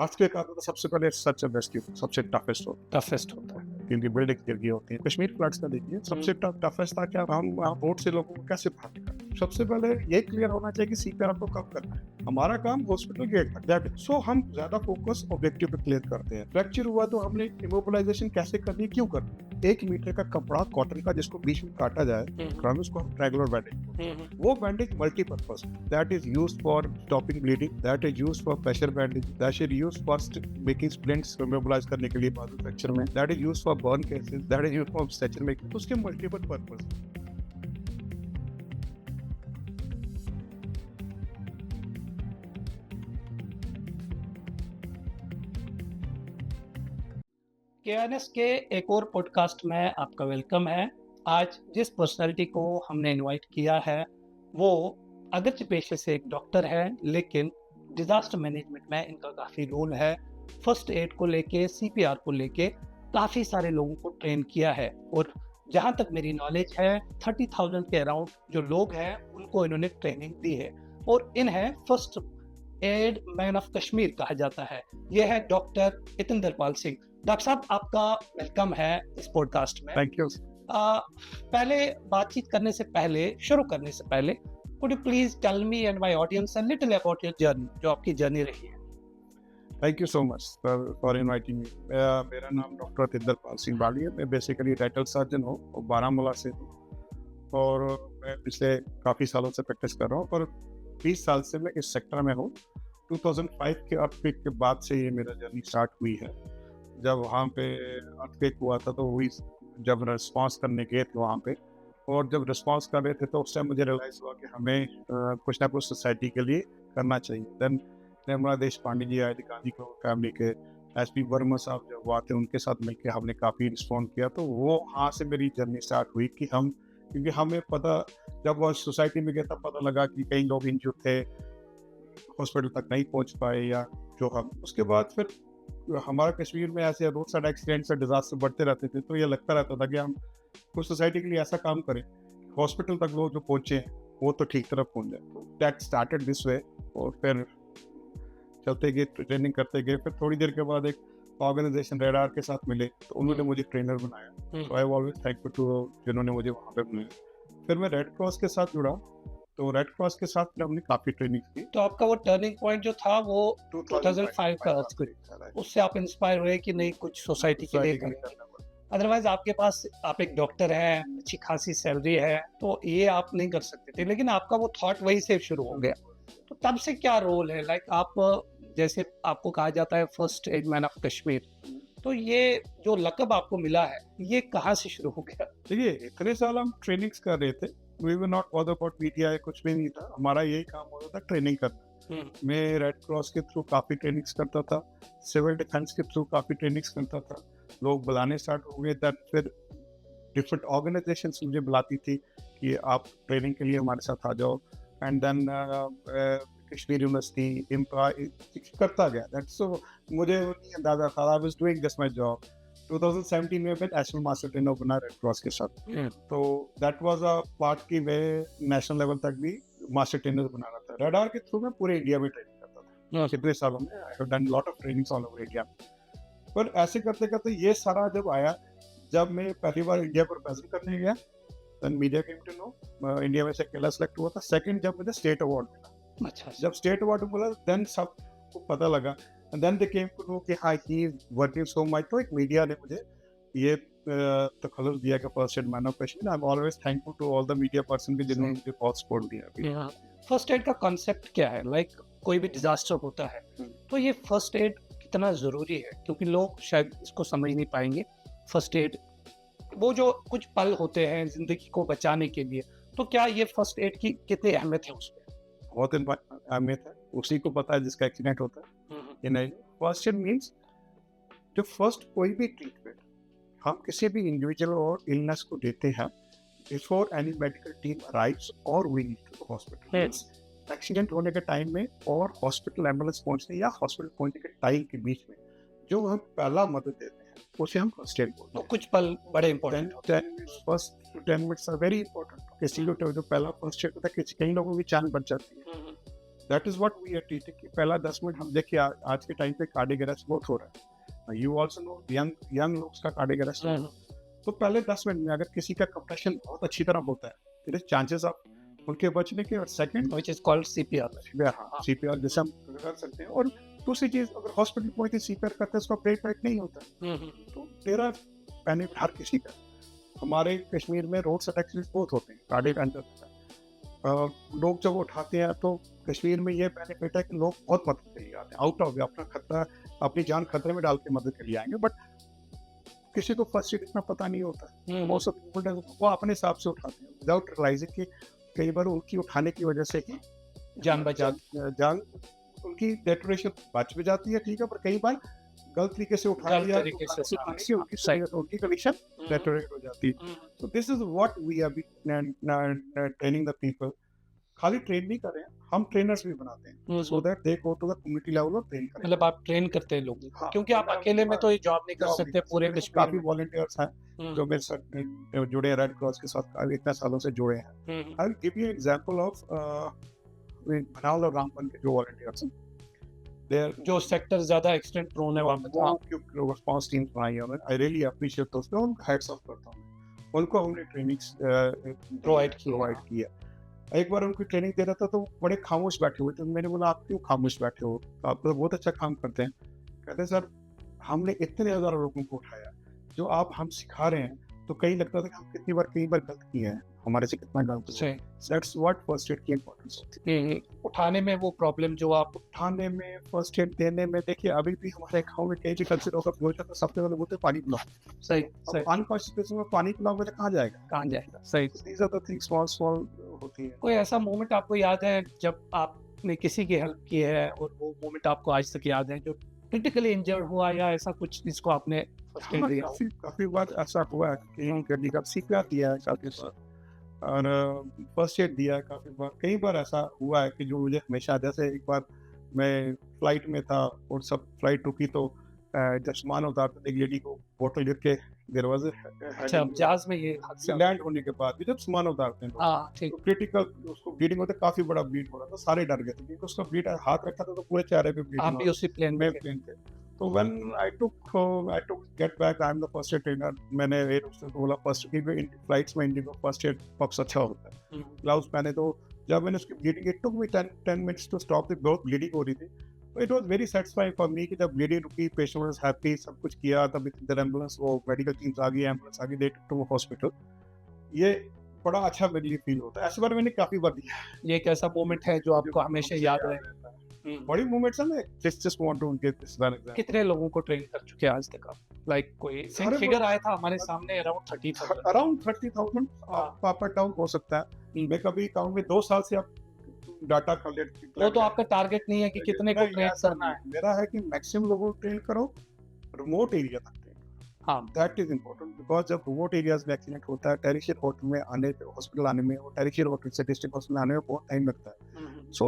Earthquake आता तो सबसे पहले सच रेस्क्यू सबसे टफेस्ट होता है। क्योंकि बिल्डिंग गिर गई होती है। कश्मीर फ्लड्स का देखिए सबसे टफेस्ट था क्या, हम बोट से लोगों को कैसे बाहर निकालें। सबसे पहले ये क्लियर होना चाहिए कि सीपीआर को कब करना है। हमारा काम हॉस्पिटल गेट तक दैट, सो हम ज्यादा फोकस ऑब्जेक्टिव पे क्लियर करते हैं। फ्रैक्चर हुआ तो हमने इमोबिलाइजेशन कैसे करनी है, क्यों करनी है। 1 मीटर का कपड़ा कॉटन का जिसको बीच में काटा जाए, उसको हम रेगुलर बैंडेज, वो bandage multipurpose, that is used for stopping bleeding, that is used for pressure bandage, that is used for making splints immobilise करने के लिए बाजू फ्रैक्चर में, that is used for burn cases, that is used for stretcher making. तो उसके multiple purpose. KNS के एक और पॉडकास्ट में आपका वेलकम है। आज जिस पर्सनालिटी को हमने इनवाइट किया है वो अगरचे पेशे से एक डॉक्टर है, लेकिन डिजास्टर मैनेजमेंट में इनका काफ़ी रोल है। फर्स्ट एड को लेके, सीपीआर को लेके काफ़ी सारे लोगों को ट्रेन किया है और जहाँ तक मेरी नॉलेज है 30,000 के अराउंड जो लोग हैं उनको इन्होंने ट्रेनिंग दी है और इन्हें first aid man of Kashmir कहा जाता है। यह है डॉक्टर इतेंद्र पाल सिंह। डॉक्टर साहब, आपका वेलकम है इस पॉडकास्ट में। Thank you. पहले बातचीत करने से पहले, शुरू करने से पहले, could you please tell me and my audience a little about your journey, जो आपकी जर्नी रही है। Thank you so much for inviting me. मेरा नाम डॉक्टर इतेंद्र पाल सिंह बाली है। मैं बेसिकली टाइटल सर्जन हूँ और बारामूला से हूँ और मैं पिछले काफ़ी सालों से प्रैक्टिस कर रहा हूँ, पर 20 साल से मैं इस सेक्टर में हूँ। 2005 के अर्थक्वेक के बाद से ये मेरा जर्नी स्टार्ट हुई है। जब वहाँ पे अर्थक्वेक हुआ था तो वही जब रिस्पांस करने गए थे वहाँ पे, और जब रिस्पांस कर रहे थे तो उस टाइम मुझे रियलाइज़ हुआ कि हमें कुछ ना कुछ सोसाइटी के लिए करना चाहिए। देन निर्मला देशपांडे जी आए थे, गांधी को फैमिली के, एसपी वर्मा साहब जब हुआ थे उनके साथ मिलकर हमने काफ़ी रिस्पॉन्ड किया। तो वो वहाँ से मेरी जर्नी स्टार्ट हुई कि हम, क्योंकि हमें पता, जब वो सोसाइटी में गया तब पता लगा कि कई लोग इंजर्ड थे, हॉस्पिटल तक नहीं पहुँच पाए या जो हम, उसके बाद फिर हमारा कश्मीर में ऐसे रोड साइड एक्सीडेंट्स और डिजास्टर बढ़ते रहते थे। तो ये लगता रहता था कि हम कुछ सोसाइटी के लिए ऐसा काम करें, हॉस्पिटल तक लोग जो पहुंचे हैं वो तो ठीक तरफ पहुंच जाए। दैट स्टार्टेड दिस वे और फिर चलते गए, ट्रेनिंग करते गए। फिर थोड़ी देर के बाद एक ऑर्गेनाइजेशन रेडार के साथ मिले तो उन्होंने मुझे ट्रेनर बनाया। सो आई ऑलवेज थैंकफुल टू जिन्होंने मुझे वहाँ पे बनाया। फिर मैं रेड क्रॉस के साथ जुड़ा, तो रेड क्रॉस के साथ हमने काफ़ी ट्रेनिंग की। तो आपका वो टर्निंग पॉइंट जो था वो 2005 का अर्थक्वेक, उससे आप इंस्पायर हुए कि नहीं कुछ सोसाइटी के लिए करना। अदरवाइज आपके पास, आप एक डॉक्टर हैं, अच्छी खासी सैलरी है, तो ये आप नहीं कर सकते थे, लेकिन आपका वो थॉट वही से शुरू हो गया। तो तब से क्या रोल है, लाइक आप, जैसे आपको कहा जाता है first aid man of Kashmir, तो ये जो लक़ब आपको मिला है ये कहाँ से शुरू हो गया? देखिए, इतने साल हम ट्रेनिंग्स कर रहे थे, we were not bother about media, कुछ भी नहीं था। हमारा यही काम होता था, ट्रेनिंग करना। मैं रेड क्रॉस के थ्रू काफ़ी ट्रेनिंग्स करता था, सिविल डिफेंस के थ्रू काफ़ी ट्रेनिंग्स करता था। लोग बुलाने स्टार्ट हो गए, तब फिर डिफरेंट ऑर्गेनाइजेशंस मुझे बुलाती थी कि आप ट्रेनिंग के लिए हमारे साथ आ जाओ। एंड देन कश्मीर यूनिवर्सिटी करता गया। दैट्स सो मुझे नहीं अंदाजा था, I was doing just my job. 2017 में मैं नेशनल मास्टर ट्रेनर बना रेड क्रॉस के साथ। तो दैट वाज अ पार्ट की वे नेशनल लेवल तक भी मास्टर ट्रेनर बना रहा था। रेडार के थ्रू मैं पूरे इंडिया में ट्रेनिंग करता था। कितने सालों में I have done lot of trainings all over India. पर ऐसे करते करते ये सारा जब आया, जब मैं पहली बार इंडिया को रिप्रेजेंट करने गया, then media came to know, India में से अकेला सेलेक्ट हुआ था। सेकंड जब मुझे स्टेट अवार्ड मिला, अच्छा, जब स्टेट अवार्ड मिला देन सबको पता लगा, and then they came to know कि हाँ he is working so much. तो एक मीडिया ने मुझे ये तखल्लुस दिया कि first aid man of Kashmir. I am always thankful to all the media person के जिन्होंने मुझे बहुत सपोर्ट दिया। फर्स्ट एड का कॉन्सेप्ट क्या है? लाइक कोई भी डिजास्टर होता है तो ये फर्स्ट एड कितना ज़रूरी है, क्योंकि लोग शायद इसको समझ नहीं पाएंगे। फर्स्ट एड, वो जो कुछ पल होते हैं ज़िंदगी को बचाने के लिए, तो क्या ये फर्स्ट एड की कितनी अहमियत है उसमें? बहुत अहमियत है, उसी को पता है जिसका एक्सीडेंट होता है कि नहीं। फर्स्ट एड मीन्स जो फर्स्ट कोई भी ट्रीटमेंट हम किसी भी इंडिविजुअल और इलनेस को देते हैं before any medical team arrives और we need to hospital. Accident होने के टाइम में और हॉस्पिटल एम्बुलेंस पहुंचने या हॉस्पिटल पहुंचने के टाइम के बीच में जो हम पहला मदद देते हैं उसे हम फर्स्ट एड बोलते हैं। तो कुछ पल बड़े इंपॉर्टेंट होते हैं। First 10 minutes are very important. किसी को जो पहला फर्स्ट एड होता है, कई लोगों की जान बच जाती है। That is what we are teaching कि पहला 10 मिनट हम देखिए आज के टाइम पे कार्डियक अरेस्ट बहुत हो रहा है, यू आल्सो नो यंग लोग का कार्डियक अरेस्ट। तो पहले 10 मिनट में अगर किसी का कंप्रेशन बहुत अच्छी तरह होता है, फिर चांसेस ऑफ उनके बचने के, और second which is called CPR. हाँ सीपीआर जैसे हम कर सकते हैं। और दूसरी चीज, अगर हॉस्पिटल पहुंचते सीपीआर करते हैं उसका ब्रेक वेक नहीं होता, तो तेरा पैनिक हर किसी का। हमारे कश्मीर में रोड से एक्सीडेंट बहुत होते हैं, कार्डियक अंदर लोग जब उठाते हैं तो कश्मीर में ये बेनिफिट है कि लोग बहुत मदद के लिए आते हैं, आउट ऑफ अपना खतरा, अपनी जान खतरे में डाल के मदद के लिए आएंगे। बट किसी को फर्स्ट एड इतना पता नहीं होता, मोस्ट ऑफ पीपल वो अपने हिसाब से उठाते हैं विदाउट रियलाइजिंग कि कई बार उनकी उठाने की वजह से ही जान उनकी डेटोरेशन बच भी जाती है, ठीक है, पर कई बार गलत तरीके से उठा लिया तो उनकी कंडीशन डेटोरेट हो जाती है। तो this is what we are training the people. खाली ट्रेन नहीं कर रहे हैं, हम ट्रेनर्स भी बनाते हैं so that they go to the community level और ट्रेन करें। मतलब आप ट्रेन करते हैं लोगों को, क्योंकि आप अकेले में तो ये जॉब नहीं कर सकते पूरे कश्मीर काफी में। वॉलंटियर्स हैं जो मेरे साथ जुड़े हैं, रेड क्रॉस के साथ काफी इतने सालों से जुड़े हैं। I will give you example of Banihal और रामबन के जो वॉलंटियर्स हैं, देयर जो सेक्टर ज्यादा एक्सटेंट प्रोन है वहाँ पे, वो जो रिस्पांस टीम्स बनाई है, आई रियली अप्रिशिएट दोस्त, मैं उनको हैट्स ऑफ करता हूँ। उनको हमने ट्रेनिंग्स प्रोवाइड की है। एक बार उनकी ट्रेनिंग दे रहा था तो बड़े खामोश बैठे हुए थे, मैंने बोला आप क्यों खामोश बैठे हो, आप तो बहुत अच्छा काम करते हैं। कहते सर हमने इतने हज़ारों लोगों को उठाया, जो आप हम सिखा रहे हैं तो कहीं लगता था कि हम कई बार गलत किए हैं, हमारे से कितना गलत है। दैट्स व्हाट फर्स्ट एड की इंपॉर्टेंस होती है। उठाने में वो प्रॉब्लम जो आप उठाने में, फर्स्ट एड देने में, देखिए अभी भी हमारे गाँव में कई भी कल्चर होगा, तो सबसे पहले बोलते पानी पिलाओ। सही अनकॉन्शियस में पानी पिलाओगे तो कहाँ जाएगा। सही these are the things small होती है। कोई ऐसा मोमेंट आपको याद है जब आपने किसी की हेल्प की है और वो मोमेंट आपको आज तक याद है, जो क्रिटिकली इंजर्ड हुआ या ऐसा कुछ जिसको आपने फर्स्ट एड दिया? काफी बार ऐसा हुआ है कि सीपीआर दिया है काफी बार, और फर्स्ट एड दिया है काफी बार। कई बार ऐसा हुआ है कि जो मुझे हमेशा, जैसे एक बार मैं फ्लाइट में था और सब फ्लाइट रुकी तो जब सामान उतारते एक लेडी को बोतल गिर के दरवाजे, अच्छा जहाज में ये लैंड होने के बाद भी जब सामान उतारते हैं तो क्रिटिकल उसको ब्लीडिंग होता है, काफी बड़ा ब्लीड हो रहा था, सारे डर गए थे क्योंकि उसका ब्लीड हाथ रखा था तो पूरे चेहरे पे ब्लीड। आप भी उसी प्लेन में थे। तो when I took get back, I am the first aid trainer, मैंने एयर होस्टेस को बोला फर्स्ट एड में फ्लाइट्स में इंडिगो फर्स्ट एड बॉक्स अच्छा होता है, ग्लव्स पहने। तो जब मैंने उसकी bleeding, it took me 10 minutes to stop the, बहुत ब्लीडिंग हो रही थी। It was very satisfying for me कि जब ब्लीडिंग रुकी, पेशेंट वाज हैप्पी, सब कुछ किया, तब इधर एम्बुलेंस, वो मेडिकल टीम्स आ गई, एम्बुलेंस आ गई, दे टुक टू हॉस्पिटल। ये बड़ा अच्छा मेरे लिए फील होता है। ऐसे बार मैंने काफी बार दिया। ये एक ऐसा मोमेंट है जो आपको हमेशा याद रहेगा? बड़ी मोमेंट्स हैं। मैं just want to give this one example. कितने लोगों को ट्रेन कर चुके हैं आज तक आप? लाइक कोई फिगर आया था हमारे सामने अराउंड 30,000 अप एंड डाउन हो सकता है। मैं कभी कहूँ में 2 साल से आप डाटा कलेक्ट, वो तो आपका टारगेट नहीं है कि कितने को ट्रेन करना है, मेरा है कि मैक्सिमम लोगों को ट्रेन करो, रिमोट एरिया तक ट्रेन। हाँ, दैट इज इम्पोर्टेंट बिकॉज जब रिमोट एरियाज में एक्सीडेंट होता है, टेरिशियर होटल में आने पे, हॉस्पिटल आने में, और टेरिशियर होटल से डिस्ट्रिक्ट हॉस्पिटल आने में बहुत टाइम लगता है। सो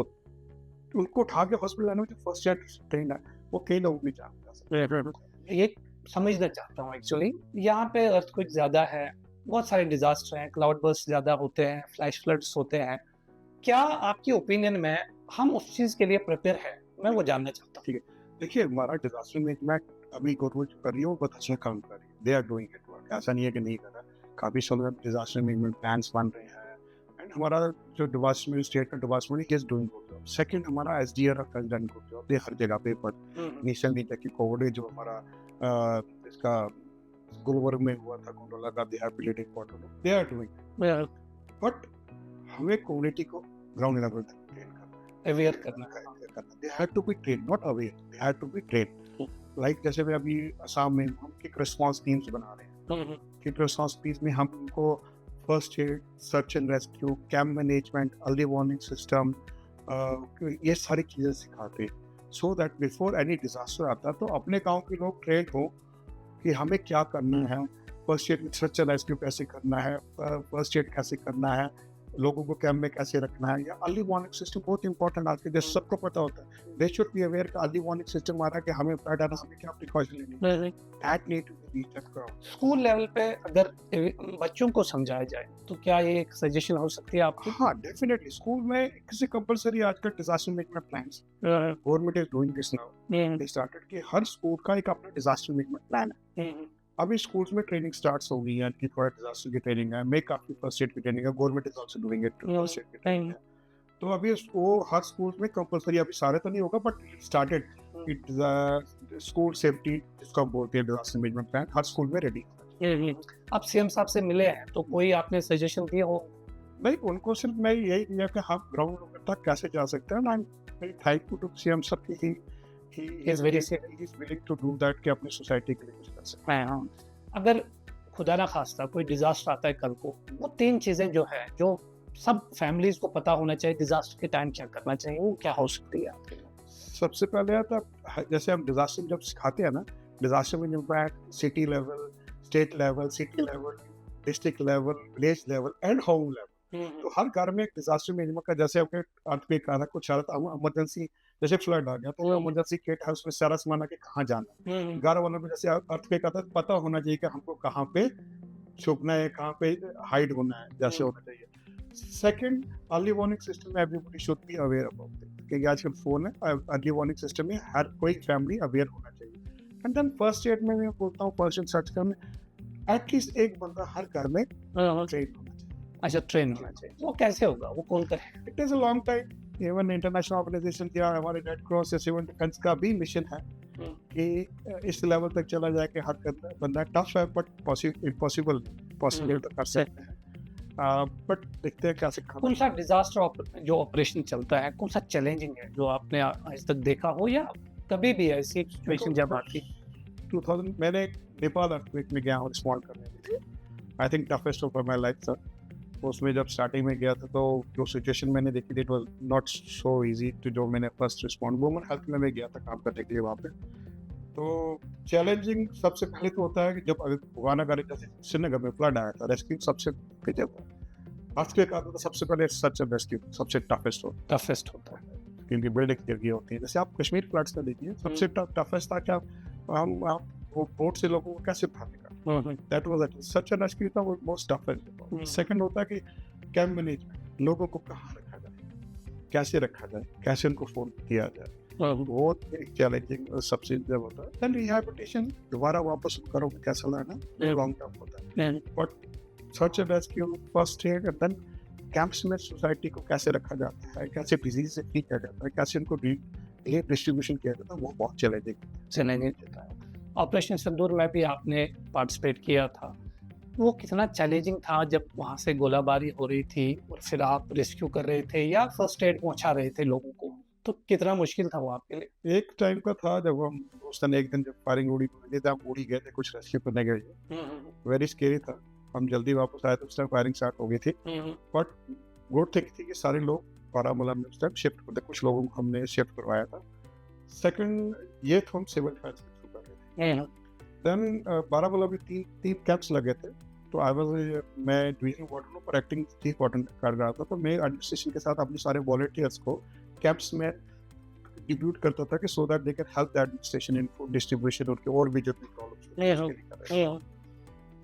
उनको उठा के हॉस्पिटल आने में जो फर्स्ट एड ट्रेन है वो कई लोग नहीं जानते। ये समझना चाहता हूँ एक्चुअली, यहाँ पे अर्थक्वेक ज्यादा है, बहुत सारे डिजास्टर हैं, क्लाउड बर्स्ट ज्यादा होते हैं, फ्लैश फ्लड्स होते हैं, क्या आपकी ओपिनियन में हम उस चीज के लिए प्रिपेयर है? मैं वो जानना चाहता हूँ। ठीक है, देखिए हमारा डिजास्टर मैनेजमेंट अभी गवर्नमेंट कर रही है, वो बहुत अच्छा काम कर रही है, they are doing it work, ऐसा नहीं है कि नहीं कर रहा। काफी सारे डिजास्टर मैनेजमेंट प्लान्स बन रहे हैं, एंड हमारा जो डिजास्टर स्टेट का disaster is doing good job. Second, हमारा एसडीआर का डन गुड जॉब, दे हर जगह पे, पर नेशनल मीडिया की कोविड जो हमारा इसका गुलबर्ग में हुआ था, कोरोना का, they have played important, they are doing. But हमें कम्युनिटी को ग्राउंड लेवल तक ट्रेन करना, अवेयर करना, they have to be train, not aware, they have to be train. Like जैसे मैं अभी असम में हम किक रिस्पांस टीम्स बना रहे हैं, किक रिस्पांस टीम्स में हम उनको first aid, search and rescue, camp management, early warning system, ये सारी चीज़ें सिखाते हैं, so that before any disaster आता है तो अपने गांव के लोग ट्रेन हो कि हमें क्या करना है, first aid, search and rescue कैसे करना है, फर्स्ट एड कैसे करना है, लोगों को कैंप में कैसे रखना है, या अर्ली वार्निंग सिस्टम बहुत इंपॉर्टेंट आज के जैसे सबको पता होता है, दे शुड बी अवेयर का अर्ली वार्निंग सिस्टम आ रहा है कि हमें फ्लड आना, हमें क्या प्रिकॉशन लेनी है, that need to be reached. School level पे अगर बच्चों को समझाया जाए तो क्या ये एक सजेशन हो सकती है आपकी? हाँ डेफिनेटली स्कूल में किसी कंपलसरी आजकल disaster management plans, government is doing this now, they started कि हर स्कूल का एक अपना डिजास्टर मैनेजमेंट प्लान है। अभी स्कूल्स में ट्रेनिंग स्टार्ट्स हो गई है कि थोड़ा डिजास्टर की ट्रेनिंग है, मेक आपकी फर्स्ट एड की ट्रेनिंग है, government is also doing it, first aid की ट्रेनिंग है। तो अभी वो हर स्कूल में कंपलसरी, अभी सारे तो नहीं होगा but started it school safety जिसको बोलते हैं डिजास्टर मैनेजमेंट प्लान हर स्कूल में रेडी। आप सीएम साहब से मिले हैं तो कोई आपने सजेशन दिया हो? नहीं, उनको सिर्फ मैं यही दिया कि हम ग्राउंड तक कैसे जा सकते हैं, I am very thankful to CM sir कि he is willing to do that कि अपनी सोसाइटी के लिए कुछ कर सकते हैं। अगर खुदा ना खास्ता कोई डिजास्टर आता है कल को, वो 3 चीजें जो है जो सब फैमिलीज को पता होना चाहिए डिजास्टर के टाइम क्या करना चाहिए, वो क्या हो सकती है? सबसे पहले आता जैसे हम डिजास्टर जब सिखाते हैं ना, डिजास्टर में impact city level, state level, city level, district level, village level and home level. तो हर घर में एक डिजास्टर मैनेजमेंट का, जैसे आपके अर्थक्वेक आ रहा, कुछ आ रहा था, इमरजेंसी जैसे फ्लड आ गया तो इमरजेंसी किट है, उसमें सारा सामान है कि कहाँ जाना है। घर वालों को जैसे अर्थक्वेक आता है पता होना चाहिए कि हमको कहाँ पे छुपना है, कहाँ पे हाइड होना है, जैसे होना चाहिए। सेकंड, अर्ली वार्निंग सिस्टम में everybody should be aware about it, क्योंकि आजकल फोन है, अर्ली वार्निंग सिस्टम में हर कोई फैमिली अवेयर होना चाहिए। एंड देन फर्स्ट एड में मैं बोलता हूँ पर्सन सर्च करने एटलीस्ट एक बंदा हर घर में ट्रेन होना चाहिए। अच्छा, ट्रेन होना चाहिए। वो कैसे होगा, वो कौन करे? It is a long time, even international organisation या हमारे रेड क्रॉस या सिविल डिफेंस का भी मिशन है कि इस लेवल तक चला जाए कि हर बंदा, टफ है बट पॉसिबल तो कर सकते हैं, बट देखते हैं कैसे। कौन सा डिजास्टर जो ऑपरेशन चलता है कौन सा चैलेंजिंग है जो आपने आज तक देखा हो, या कभी भी ऐसी सिचुएशन जब आती? 2000 मैंने नेपाल अर्थक्वेक में गया हूँ रिस्पॉन्ड करने के लिए, I think toughest of my life sir. उसमें जब स्टार्टिंग में गया था तो जो सिचुएशन मैंने देखी थी it was not so easy to, जो मैंने फर्स्ट रिस्पॉन्ड वुमेन हेल्थ में मैं गया था काम करने के लिए वहाँ पे। तो चैलेंजिंग सबसे पहले तो होता है कि जब भगवान अगर जैसे श्रीनगर में फ्लड आया था, रेस्क्यू सबसे जब अर्थक्वेक आता था सबसे पहले सच रेस्क्यू सबसे टफेस्ट होता है क्योंकि बिल्डिंग गिर गई होती है। जैसे आप कश्मीर फ्लड्स में देखिए सबसे टफेस्ट था क्या हम वो बोट से लोगों को कैसे बाहर निकालें, that was such a rescue था, वो most toughest। सेकंड होता है कि कैंप मैनेजमेंट, लोगों को कहाँ रखा जाए, कैसे रखा जाए, कैसे उनको फोन किया जाए, बहुत चैलेंजिंग सबसे जब होता है। देन रिहैबिलिटेशन, दोबारा वापस करो कैसा लाना, लॉन्ग टर्म होता है। But search and rescue, first aid, and then camps में सोसाइटी को कैसे रखा जाता है, कैसे डिजीज से ठीक किया जाता है, कैसे उनको डिस्ट्रीब्यूशन किया जाता है, वो बहुत चैलेंजिंग होता है। ऑपरेशन सिंदूर में भी आपने पार्टिसिपेट किया था, वो कितना चैलेंजिंग था जब वहाँ से गोलाबारी हो रही थी और फिर आप रेस्क्यू कर रहे थे या फर्स्ट एड पहुँचा रहे थे लोगों को, तो कितना मुश्किल था वो आपके लिए? एक टाइम का था जब हम उस दिन एक दिन जब फायरिंग उड़ी गए थे, कुछ रेस्क्यू करने गए, वेरी स्केरी था। हम जल्दी वापस आए तो उस टाइम फायरिंग स्टार्ट हो गई थी, बट गुड थिंग थी कि सारे लोग बारामूला में उस टाइम शिफ्ट करते, कुछ लोगों को हमने शिफ्ट करवाया था। सेकंड ये तो हम सिविल डिफेंस के थ्रू कर रहे थे। देन बारामूला में तीन कैंप्स लगे थे, तो मैं डिवीजन वार्डन पर एक्टिंग चीफ वार्डन कर रहा था, तो मैं एडमिनिस्ट्रेशन के साथ अपने सारे वॉलंटियर्स को कैंप्स में डिब्यूट करता था कि सो that they can help the administration in food distribution, उनके और भी जो प्रॉब्लम्स।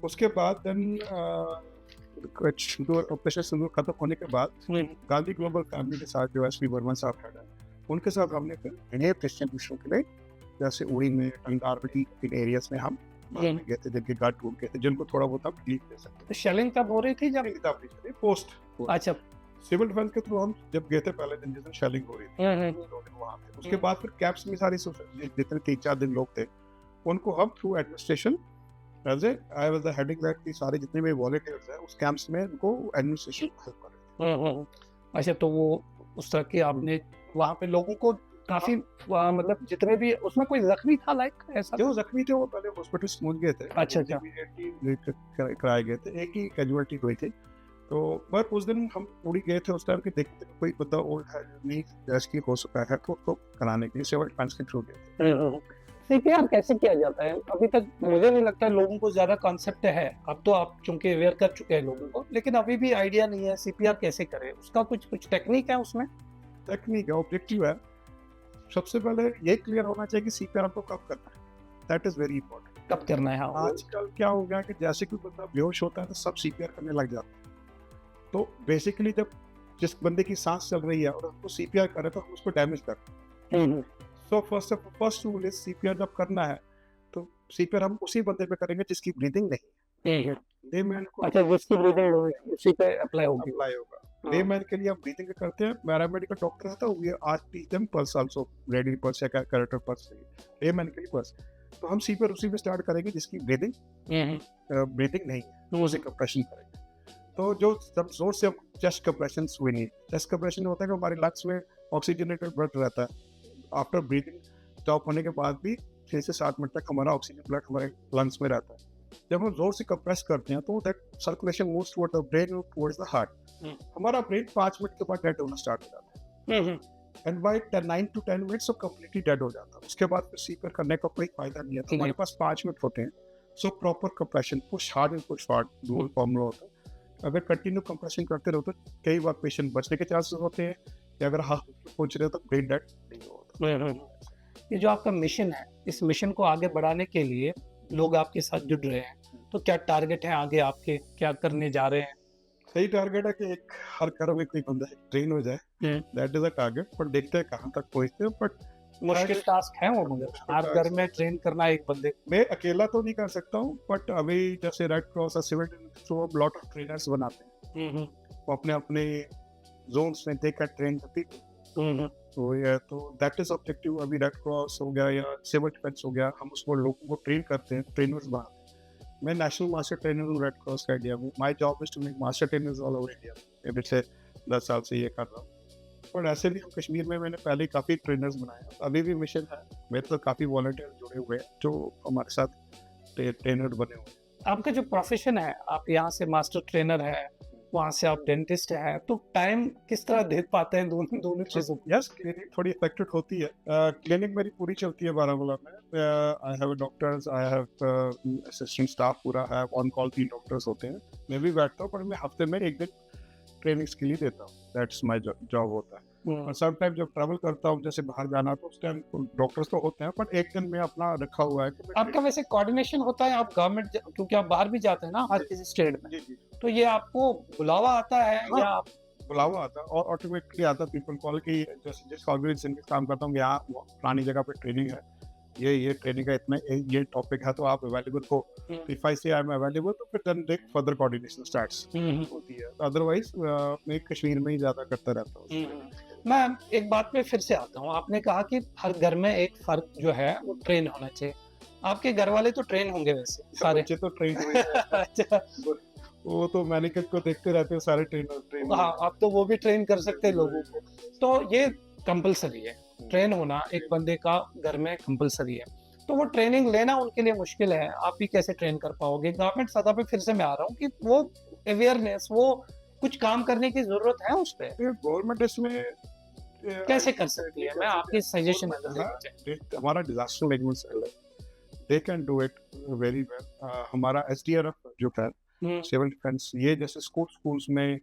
उसके बाद देन ऑपरेशन सिंदूर खत्म होने के बाद गांधी ग्लोबल फैमिली के साथ जो एसपी बर्मन साहब है उनके साथ हमने रिलीफ डिस्ट्रीब्यूशन के लिए, जैसे उड़ी में अंगारपट्टी इन एरियाज में हम गए थे, जिनके घर टूट गए थे, जिनको थोड़ा बहुत हम रिलीफ दे सकते। शेलिंग कब हो रही थी? जब पोस्ट, अच्छा, सिविल डिफेंस के थ्रू हम जब गए थे पहले दिन जिस दिन शेलिंग हो रही थी वहाँ पे, उसके बाद फिर कैंप्स में सारी जितने 3-4 दिन लोग थे उनको हम through administration I was the heading that की सारे जितने भी वॉलंटियर्स हैं उस कैंप्स में उनको एडमिनिस्ट्रेशन हेल्प कर रहे थे। अच्छा, तो वो उस तरह की आपने वहाँ पे लोगों को काफी मतलब जितने भी उसमें कोई जख्मी था लाइक ऐसा? जो जख्मी थे वो पहले हॉस्पिटल पहुंच गए थे। अच्छा, कराए गए थे, एक ही कैजुअलिटी हुई थी। तो पर उस दिन हम उड़ी गए थे, उस टाइम के देखते कोई बंदा और नहीं रेस्क्यू हो सका है तो उसको कराने के लिए सिविल डिफेंस के थ्रू गए थे। सीपीआर कैसे किया जाता है? अभी तक मुझे नहीं लगता लोगों को ज्यादा कॉन्सेप्ट है। अब तो आप चूंकि अवेयर कर चुके हैं लोगों को, लेकिन अभी भी आइडिया नहीं है सीपीआर कैसे करें। उसका कुछ टेक्निक है उसमें? टेक्निक है, ऑब्जेक्टिव है। सबसे पहले ये क्लियर होना चाहिए कि सीपीआर आपको कब करना है, दैट इज वेरी इंपॉर्टेंट। कब करना है? हाँ, आजकल क्या हो गया कि जैसे कोई बंदा बेहोश होता है तो सब सीपीआर करने लग जाते हैं। तो बेसिकली जब जिस बंदे की सांस चल रही है और हमको सीपीआर करे तो हम उसको डैमेज करते हैं। So first rule is CPR जब करना है तो सीपीआर हम उसी बंदे पे करेंगे जिसकी ब्रीदिंग नहीं है। लेमैन को अच्छा, जिसकी ब्रीदिंग उसी पे अप्लाई होगी। अप्लाई होगा। लेमैन के लिए हम ब्रीदिंग करते हैं, पैरामेडिकल डॉक्टर आता है we are teach them pulse also, ready pulse या कैरेक्टर पल्स। लेमैन के लिए पल्स। तो हम सीपीआर उसी में स्टार्ट करेंगे जिसकी ब्रीदिंग नहीं है, तो उसे कंप्रेशन करेंगे। तो जो जब जोर से हम चेस्ट कंप्रेशन हुए नहीं, चेस्ट कंप्रेशन होता है कि हमारे लंग्स में ऑक्सीजनेटेड ब्लड रहता है। आफ्टर ब्रीदिंग स्टॉप होने के बाद भी 6 से 7 मिनट तक हमारा ऑक्सीजन ब्लड हमारे लंग्स में रहता है। जब हम जोर से कंप्रेस करते हैं तो that circulation moves toward the brain और टुवर्ड्स द हार्ट। हमारा ब्रेन 5 मिनट के बाद डेड होना स्टार्ट हो जाता है and by 9 to 10 minutes completely dead हो जाता है। उसके बाद फिर सीपीआर करने का कोई फायदा नहीं है। तो हमारे पास 5 मिनट होते हैं। So proper compression, push hard and push hard, दो फॉर्मूला होता है। अगर कंटिन्यू कंप्रेशन करते रहो तो कई बार पेशेंट बचने के चांसेस होते हैं, या अगर हाथ पहुंच रहे हो तो ब्रेन डेड नहीं होता। ये जो आपका मिशन है, इस मिशन को आगे बढ़ाने के लिए लोग आपके साथ जुड़ रहे हैं, तो क्या टारगेट है आगे आपके, क्या करने जा रहे हैं? सही टारगेट है कि एक हर घर में कोई बंदा ट्रेन हो जाए, दैट इज अ टारगेट। पर देखते हैं कहाँ तक पहुंचते हैं। बट मुश्किल टास्क है वो, मगर आप घर में ट्रेन करना एक बंदे। मैं अकेला तो नहीं कर सकता हूँ, बट अभी जैसे रेड क्रॉस और civil through lot of trainers बनाते हैं, वो अपने अपने जोन्स में they can train the people. तो ये तो दैट इज ऑब्जेक्टिव। अभी रेड क्रॉस हो गया या सिविल डिफेंस हो गया, हम उसको लोगों को ट्रेन करते हैं, ट्रेनर्स बनाते हैं। मैं नेशनल मास्टर ट्रेनर हूँ रेड क्रॉस का इंडिया में। My job is to make master trainers all over India. मैं पिछले 10 साल से ये कर रहा हूँ। पर ऐसे भी हम कश्मीर में मैंने पहले काफ़ी ट्रेनर्स बनाए, अभी भी मिशन है। मेरे तो काफ़ी वॉलंटियर जुड़े हुए हैं जो हमारे साथ ट्रेनर बने हुए हैं। आपका जो प्रोफेशन है, आप यहाँ से मास्टर ट्रेनर है, वहाँ से आप डेंटिस्ट है, तो टाइम किस तरह दे पाते हैं दोनों चीजों? यस, क्लिनिक थोड़ी अफेक्टेड होती है। क्लिनिक मेरी पूरी चलती है बारामूला में। I have doctors, I have assistant staff पूरा है, ऑन कॉल 3 डॉक्टर्स होते हैं। मैं भी बैठता हूँ, पर मैं हफ्ते में 1 दिन ट्रेनिंग्स के लिए देता हूँ। दैट्स माय जॉब होता है। और सम टाइम जब ट्रैवल करता हूँ, जैसे बाहर जाना, तो उस टाइम डॉक्टर्स तो होते हैं, पर 1 दिन में अपना रखा हुआ है कि आपका वैसे कोऑर्डिनेशन होता है, आप गवर्नमेंट, क्योंकि आप बाहर भी जाते हैं ना हर किसी स्टेट में, जी तो ये आपको बुलावा आता है हाँ, या आप? बुलावा आता है और ऑटोमेटिकली आता है पीपल कॉल की जैसे जिस ऑर्गेनाइजेशन में काम करता हूँ, यहाँ पुरानी जगह पे ट्रेनिंग है, ये ट्रेनिंग का इतना ये टॉपिक है, तो आप अवेलेबल हो। इफ आई से आई एम अवेलेबल, तो फिर देन देख फर्दर कोऑर्डिनेशन स्टार्ट्स होती है। अदरवाइज मैं कश्मीर में ही ज्यादा करता रहता हूँ। मैं एक बात पे फिर से आता हूँ, आपने कहा कि हर घर में एक फर्द जो है वो ट्रेन होना चाहिए। आपके घर वाले तो ट्रेन होंगे वैसे सारे? बच्चे तो ट्रेन हुए हैं। अच्छा, वो तो मैनेजर को देखते रहते हैं सारे ट्रेन। हाँ, आप तो वो भी ट्रेन कर सकते हैं लोगों को, तो ये कंपलसरी है, ट्रेन होना एक बंदे का घर में कंपलसरी है। तो वो ट्रेनिंग लेना उनके लिए मुश्किल है, आप भी कैसे ट्रेन कर पाओगे? गवर्नमेंट सतह पे फिर से मैं आ रहा हूँ कि वो अवेयरनेस, वो कुछ काम करने की जरूरत है उस पर। गवर्नमेंट इसमें कैसे कर सकती है? मैं आपकी सजेशन हमारा डिजास्टर मैनेजमेंट सेल है, they can do it very well. हमारा एसडीआरएफ जो है, सिविल डिफेंस, ये जैसे स्कूल्स में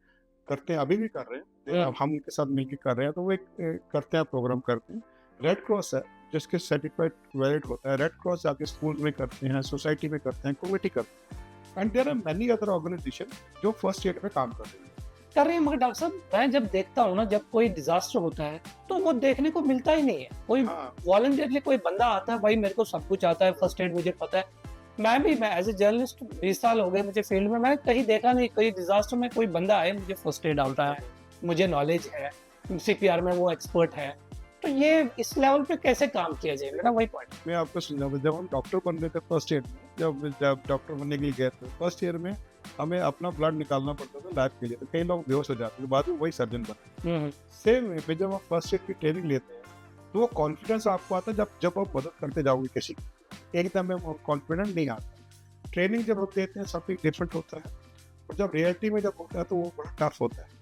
करते हैं, अभी भी कर रहे हैं, अब हम उनके साथ मिलकर कर रहे हैं, तो वो एक करते हैं, प्रोग्राम करते हैं। रेड क्रॉस है जिसके सर्टिफाइड वैलिड होता है, रेड क्रॉस जाके स्कूल में करते हैं, सोसाइटी में करते हैं, कम्युनिटी करते हैं, and there are many other organisation जो फर्स्ट एड में काम कर रहे हैं। मगर डॉक्टर साहब, मैं जब देखता हूँ ना, जब कोई डिजास्टर होता है तो वो देखने को मिलता ही नहीं है। कोई वॉलंटियरली कोई बंदा आता है, भाई मेरे को सब कुछ आता है, फर्स्ट एड मुझे पता है। मैं एज ए जर्नलिस्ट 20 साल हो गए मुझे फील्ड में, मैं कहीं देखा नहीं कोई डिजास्टर में कोई बंदा आए मुझे फर्स्ट एड आता है, मुझे नॉलेज है, सीपीआर में वो एक्सपर्ट है। तो ये इस लेवल पे कैसे काम किया जाए, मेरा वही पॉइंट। मैं आपको समझाऊं, जब हम डॉक्टर बन रहे थे फर्स्ट ईयर में, जब डॉक्टर बनने के लिए गए थे फर्स्ट ईयर में, हमें अपना ब्लड निकालना पड़ता था लैब के लिए, तो कई लोग बेहोश हो जाते थे, बाद में वही सर्जन बने। सेम वे जब आप फर्स्ट एड की ट्रेनिंग लेते हैं तो वो कॉन्फिडेंस आपको आता है जब आप मदद करते जाओगे किसी की, एकदम में कॉन्फिडेंट नहीं आता। ट्रेनिंग जब हम देते हैं सब डिफरेंट होता है, और जब रियलिटी में जब होता है तो वो बड़ा टफ होता है।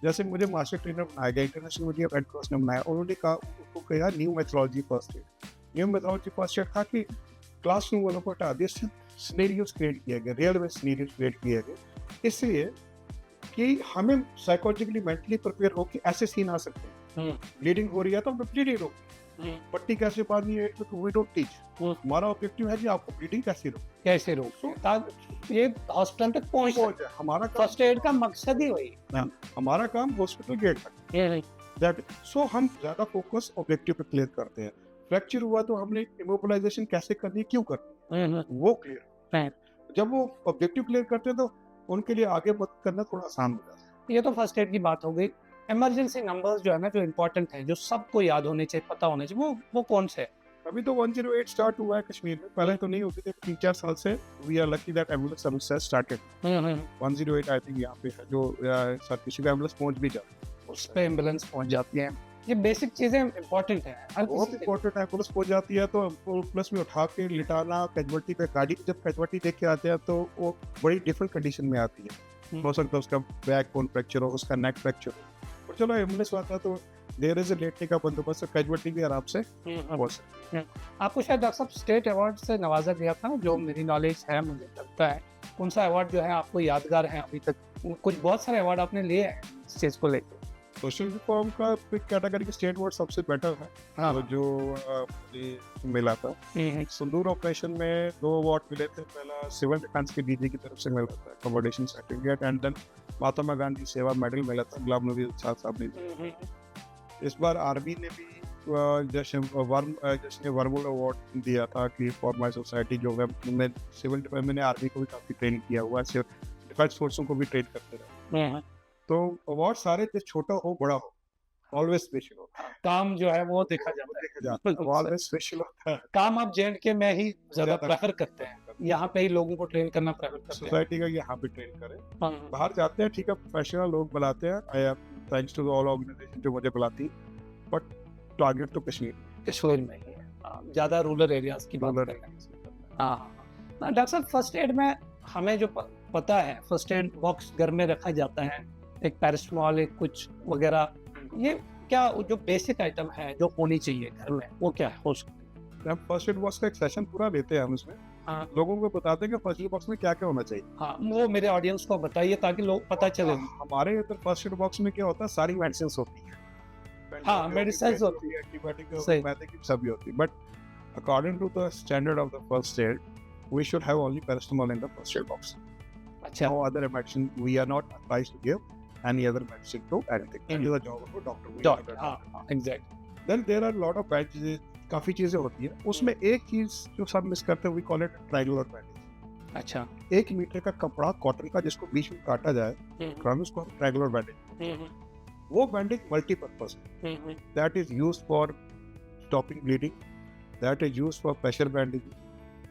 जैसे मुझे मास्टर ट्रेनर बनाया गया, इंटरनेशनल मीडिया रेड क्रॉस ने बनाया, उन्होंने कहा, उसको कहा new methodology first aid. New methodology first aid था कि क्लासरूम वालों को हटा दिया, सिनेरियोस क्रिएट किया गया, रियल में सिनेरियोस क्रिएट किए गए, इसलिए कि हमें साइकोलॉजिकली मेंटली प्रिपेयर हो कि ऐसे सीन आ सकते हैं। ब्लीडिंग हो रही है तो हमें ब्लीडिंग रोक, पट्टी कैसे बांधनी है तो वी डोंट टीच। हमारा ऑब्जेक्टिव है कि आपको ब्लीडिंग कैसे रोक ये हॉस्पिटल तक पहुंच जाए। हमारा फर्स्ट एड का मकसद ही वही, हमारा काम हॉस्पिटल गेट तक दैट। सो हम ज्यादा फोकस ऑब्जेक्टिव पे क्लियर करते हैं। फ्रैक्चर हुआ तो हमने इमोबिलाइजेशन कैसे करनी है, क्यों करनी है, वो क्लियर। जब वो ऑब्जेक्टिव क्लियर करते हैं तो उनके लिए आगे मदद करना थोड़ा आसान हो जाता है। ये तो फर्स्ट एड की बात हो गई। इमरजेंसी नंबर्स जो है ना, जो इम्पोर्टेंट है, जो सबको याद होने चाहिए, पता होने चाहिए, वो कौन से है? अभी तो 108 स्टार्ट हुआ है कश्मीर में, पहले तो नहीं होती थी। 3-4 साल से we are lucky that ambulance service has started. 108 I think यहाँ पे है, जो सर किसी का एम्बुलेंस पहुंच भी जाती है, उस पे एम्बुलेंस पहुंच जाती है। ये बेसिक चीजें इम्पोर्टेंट है, बहुत इंपॉर्टेंट है। पुलिस पहुंच जाती है तो प्लस में उठा के लिटाना कैजुअल्टी पे, गाड़ी जब कैजुअल्टी देख के आते हैं तो वो बड़ी डिफरेंट कंडीशन में आती है। हो सकता है उसका बैक बोन फ्रैक्चर हो, उसका नेक फ्रैक्चर हो, और चलो एम्बुलेंस आता है तो देयर इज अ लेटने का बंदोबस्त, कैजुअल्टी भी आराम से हो सकती है। आपको शायद डॉक्टर साहब स्टेट अवार्ड से नवाजा गया था, जो मेरी नॉलेज है, मुझे लगता है। कौन सा अवार्ड जो है आपको यादगार है अभी तक? कुछ बहुत सारे अवार्ड आपने लिए हैं इस चीज को लेकर। सोशल रिफॉर्म का कैटेगरी का स्टेट अवार्ड सबसे बेटर है। तो जो मुझे मिला था संदूर ऑपरेशन में 2 अवार्ड मिले थे। पहला सिविल डिफेंस के डीजी की तरफ से मिला था accommodation certificate, and then Mahatma Gandhi सेवा मेडल मिला था गुलाम नबी आजाद साहब ने। इस बार आर्मी ने भी जैसे वर्मुल अवार्ड दिया था कि फॉर माय सोसाइटी, जो है सिविल डिफेंस में आर्मी को भी काफी ट्रेन किया हुआ है, डिफेंस फोर्सों को भी ट्रेन करते रहे। तो अवार्ड सारे छोटा हो बड़ा हो, ऑलवेज स्पेशल होता है। काम जो है वो देखा जाता है, ऑलवेज स्पेशल होता है। काम आप J&K में ही ज्यादा प्रेफर करते हैं, यहाँ पे ही लोगों को ट्रेन करना प्रेफर करते हैं। सोसाइटी का यहाँ पे ट्रेन करें, बाहर जाते हैं ठीक है, प्रोफेशनल लोग बुलाते हैं, I am thanks to all organisation जो मुझे बुलाती, बट टारगेट तो कश्मीर में ही है, ज्यादा रूरल एरियाज की बात करें। डॉक्टर साहब, फर्स्ट एड में हमें जो पता है, फर्स्ट एड बॉक्स घर में रखा जाता है, एक पैरासिटामोल, एक कुछ वगैरह, ये क्या जो बेसिक आइटम है जो होनी चाहिए घर में, वो क्या है? हो सकता है फर्स्ट एड बॉक्स का एक सेशन पूरा लेते हैं हम इसमें। लोगों को बताते हैं कि फर्स्ट एड बॉक्स में क्या क्या होना चाहिए। वो मेरे ऑडियंस को बताइए ताकि लोग पता चले। हमारे इधर फर्स्ट एड बॉक्स में क्या होता है, सारी मेडिसिन होती है, मेडिसिन होती है, एंटीबायोटिक सभी होती है, but according to the standard of the first aid we should have only paracetamol in the first aid box. अच्छा, no other medicine we are not advised to give any other medicine to anything. That is the job of a doctor. Exactly. Then there are a lot of bandages, काफी चीजें होती है, उसमें एक चीज जो सब मिस करते हैं, we call it triangular bandage। अच्छा, 1 मीटर का कपड़ा कॉटन का जिसको बीच में काटा जाए, उसको ट्रायंगुलर बैंडेज। वो बैंडेज मल्टीपर्पज है, that is used for stopping bleeding, that is used for pressure bandage,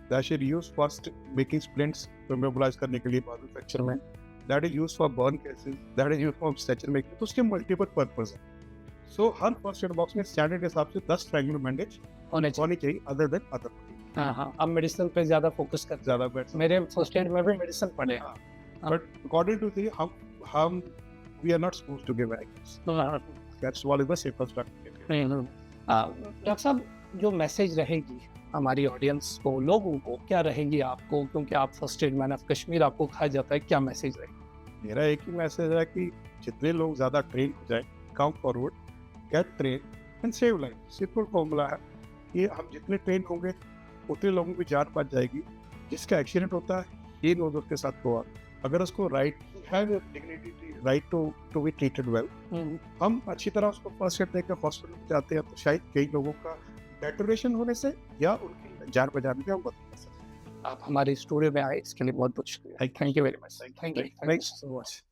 that is used for making splints, mobilise करने के लिए बाद फ्रैक्चर में, that is used for burn cases, that is used for stretcher making. तो उसके multiple purpose है। So हर first aid box में स्टैंडर्ड के हिसाब से 10 ट्रायंगुलर बैंडेज होने चाहिए, अदर देन अदर। अब मेडिसिन पे ज्यादा फोकस कर, ज्यादा बेटर। मेरे फर्स्ट एड में भी मेडिसिन पड़े, बट अकॉर्डिंग टू दी हम we are not supposed to give anything, that's what is the safest way. Doctor साहब, जो मैसेज रहेगी हमारी ऑडियंस को, लोगों को, क्या रहेगी आपको, क्योंकि आप first aid man of Kashmir, आपको कहा जाता है, क्या मैसेज रहेगी? मेरा एक ही मैसेज है कि जितने लोग ज़्यादा ट्रेन हो जाए, come forward, gate train and save life. Simple formula है कि हम जितने ट्रेन होंगे उतने लोगों की जान बच जाएगी। जिसका एक्सीडेंट होता है ये लोग उसके साथ हुआ, अगर उसको राइट है dignity, right to be treated well, हम अच्छी तरह उसको फर्स्ट एड देकर हॉस्पिटल जाते हैं, तो शायद कई लोगों का डेटोरेशन होने से या उनकी जान बचाने में हम मदद कर सकते हैं। आप हमारे स्टूडियो में आए, इसके लिए बहुत बहुत शुक्रिया। Thank you very much. Thank you so much.